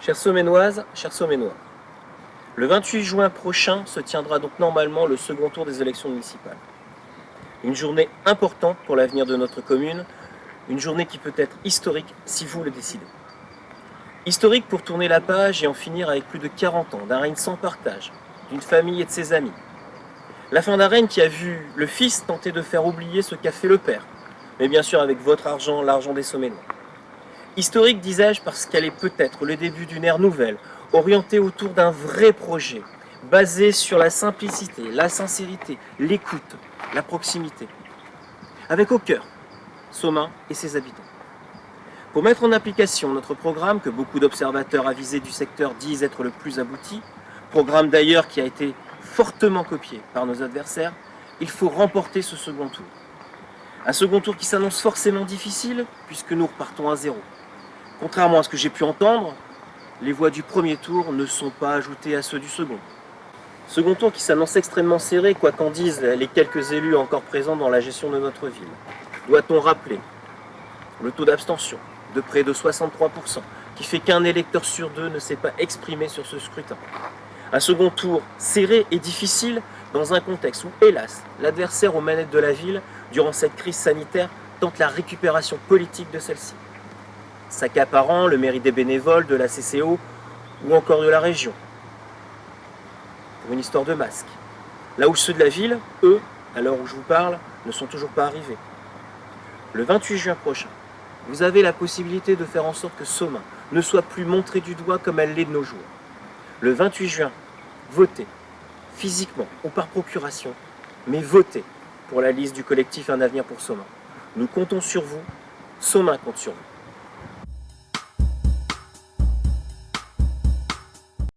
Chères Somménoises, chers Somménois, le 28 juin prochain se tiendra donc normalement le second tour des élections municipales. Une journée importante pour l'avenir de notre commune, une journée qui peut être historique si vous le décidez. Historique pour tourner la page et en finir avec plus de 40 ans d'un règne sans partage, d'une famille et de ses amis. La fin d'un règne qui a vu le fils tenter de faire oublier ce qu'a fait le père, mais bien sûr avec votre argent, l'argent des Somménois. Historique, disais-je, parce qu'elle est peut-être le début d'une ère nouvelle, orientée autour d'un vrai projet, basé sur la simplicité, la sincérité, l'écoute, la proximité. Avec au cœur Somain et ses habitants. Pour mettre en application notre programme, que beaucoup d'observateurs avisés du secteur disent être le plus abouti, programme d'ailleurs qui a été fortement copié par nos adversaires, il faut remporter ce second tour. Un second tour qui s'annonce forcément difficile, puisque nous repartons à zéro. Contrairement à ce que j'ai pu entendre, les voix du premier tour ne sont pas ajoutées à ceux du second. Second tour qui s'annonce extrêmement serré, quoi qu'en disent les quelques élus encore présents dans la gestion de notre ville. Doit-on rappeler le taux d'abstention de près de 63%, qui fait qu'un électeur sur deux ne s'est pas exprimé sur ce scrutin. Un second tour serré et difficile dans un contexte où, hélas, l'adversaire aux manettes de la ville, durant cette crise sanitaire, tente la récupération politique de celle-ci. S'accaparant le mérite des bénévoles, de la CCO ou encore de la région. Pour une histoire de masque. Là où ceux de la ville, eux, à l'heure où je vous parle, ne sont toujours pas arrivés. Le 28 juin prochain, vous avez la possibilité de faire en sorte que Somain ne soit plus montrée du doigt comme elle l'est de nos jours. Le 28 juin, votez, physiquement ou par procuration, mais votez pour la liste du collectif Un avenir pour Somain. Nous comptons sur vous, Somain compte sur vous.